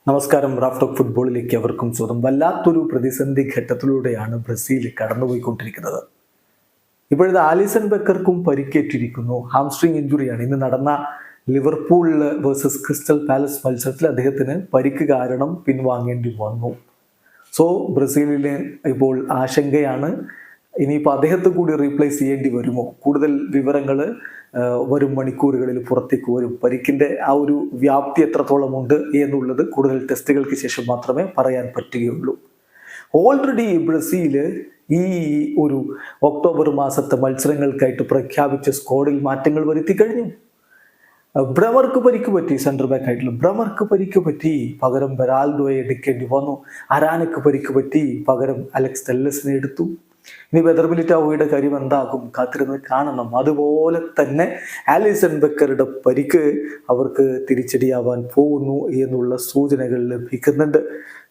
നമസ്കാരം. റാഫ്റ്റോക്ക് ഫുട്ബോളിലേക്ക് അവർക്കും സ്വന്തം. വല്ലാത്തൊരു പ്രതിസന്ധി ഘട്ടത്തിലൂടെയാണ് ബ്രസീൽ കടന്നുപോയിക്കൊണ്ടിരിക്കുന്നത്. ഇപ്പോഴത്തെ ആലിസൺ ബെക്കർക്കും പരിക്കേറ്റിരിക്കുന്നു. ഹാംസ്ട്രിങ് ഇഞ്ചുറിയാണ്. ഇന്ന് നടന്ന ലിവർപൂൾ വേഴ്സസ് ക്രിസ്റ്റൽ പാലസ് മത്സരത്തിൽ അദ്ദേഹത്തിന് പരിക്ക് കാരണം പിൻവാങ്ങേണ്ടി വന്നു. സോ ബ്രസീലിന് ഇപ്പോൾ ആശങ്കയാണ്. ഇനിയിപ്പോൾ അദ്ദേഹത്തെ കൂടി റീപ്ലേസ് ചെയ്യേണ്ടി വരുമോ? കൂടുതൽ വിവരങ്ങൾ വരും മണിക്കൂറുകളിൽ പുറത്തേക്ക് വരും. പരിക്കിൻ്റെ ആ ഒരു വ്യാപ്തി എത്രത്തോളം ഉണ്ട് എന്നുള്ളത് കൂടുതൽ ടെസ്റ്റുകൾക്ക് ശേഷം മാത്രമേ പറയാൻ പറ്റുകയുള്ളൂ. ഓൾറെഡി ബ്രസീൽ ഈ ഒരു ഒക്ടോബർ മാസത്തെ മത്സരങ്ങൾക്കായിട്ട് പ്രഖ്യാപിച്ച സ്ക്വാഡിൽ മാറ്റങ്ങൾ വരുത്തി കഴിഞ്ഞു. ബ്രമർക്ക് പരിക്ക് പറ്റി. സെൻട്രൽ ബാക്ക് ആയിട്ടുള്ള ബ്രമർക്ക് പരിക്ക് പറ്റി. പകരം ബെറാൽഡോയെ എടുക്കേണ്ടി വന്നു. അരാനക്ക് പരിക്ക് പറ്റി. പകരം അലക്സ് ടെല്ലസിനെ എടുത്തു. ഇനി വെദർ മിലിറ്റാവോയുടെ കാര്യം എന്താകും? കാത്തിരുന്ന് കാണണം. അതുപോലെ തന്നെ ആലിസൺ ബെക്കറുടെ പരിക്ക് അവർക്ക് തിരിച്ചടിയാവാൻ പോകുന്നു എന്നുള്ള സൂചനകൾ ലഭിക്കുന്നുണ്ട്.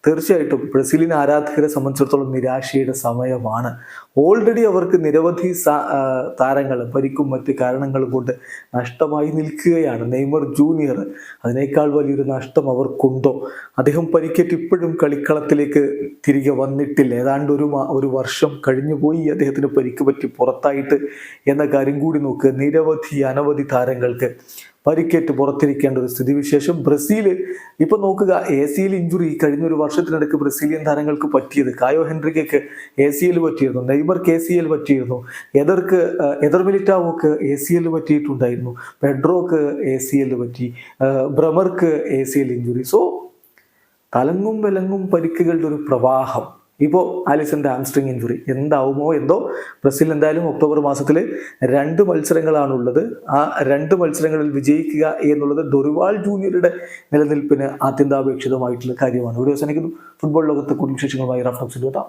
തീർച്ചയായിട്ടും ബ്രസീലിയൻ ആരാധകരെ സംബന്ധിച്ചിടത്തോളം നിരാശയുടെ സമയമാണ്. ഓൾറെഡി അവർക്ക് നിരവധി താരങ്ങൾ പരിക്കും മറ്റ് കാരണങ്ങളും കൊണ്ട് നഷ്ടമായി നിൽക്കുകയാണ്. നെയ്മർ ജൂനിയർ, അതിനേക്കാൾ വലിയൊരു നഷ്ടം അവർക്കുണ്ടോ? അദ്ദേഹം പരിക്കേറ്റ് ഇപ്പോഴും കളിക്കളത്തിലേക്ക് തിരികെ വന്നിട്ടില്ല. ഏതാണ്ട് ഒരു വർഷം കഴിഞ്ഞു പോയി അദ്ദേഹത്തിന് പരിക്ക് പറ്റി പുറത്തായിട്ട് എന്ന കാര്യം കൂടി നോക്കുക. അനവധി താരങ്ങൾക്ക് പരിക്കേറ്റ് പുറത്തിരിക്കേണ്ട ഒരു സ്ഥിതിവിശേഷം. ബ്രസീൽ ഇപ്പൊ നോക്കുക, ACL ഇഞ്ചുറി കഴിഞ്ഞൊരു വർഷത്തിനിടയ്ക്ക് ബ്രസീലിയൻ താരങ്ങൾക്ക് പറ്റിയത്. കായോ ഹെൻറിക്കയ്ക്ക് ACL പറ്റിയിരുന്നു. നെയ്മർക്ക് ACL പറ്റിയിരുന്നു. എദർ മിലിറ്റാവോക്ക് ACL പറ്റിയിട്ടുണ്ടായിരുന്നു. പെഡ്രോക്ക് ACL പറ്റി. ബ്രമർക്ക് ACL ഇഞ്ചുറി. സോ തലങ്ങും വിലങ്ങും പരിക്കുകളുടെ ഒരു പ്രവാഹം. ഇപ്പോൾ ആലിസന്റെ ഹാംസ്ട്രിങ് ഇഞ്ചുറി എന്താവുമോ എന്തോ. ബ്രസീൽ എന്തായാലും ഒക്ടോബർ മാസത്തിൽ 2 മത്സരങ്ങളാണുള്ളത്. ആ 2 മത്സരങ്ങളിൽ വിജയിക്കുക എന്നുള്ളത് ഡൊറിവാൾ ജൂനിയറുടെ നിലനിൽപ്പിന് ആത്യന്താപേക്ഷിതമായിട്ടുള്ള കാര്യമാണ്. ഒരു ദിവസം ഫുട്ബോൾ ലോകത്തെ കൂടുതൽ വിശേഷങ്ങളുമായി റാഫ്റ്റോക്സിൽ എത്താം.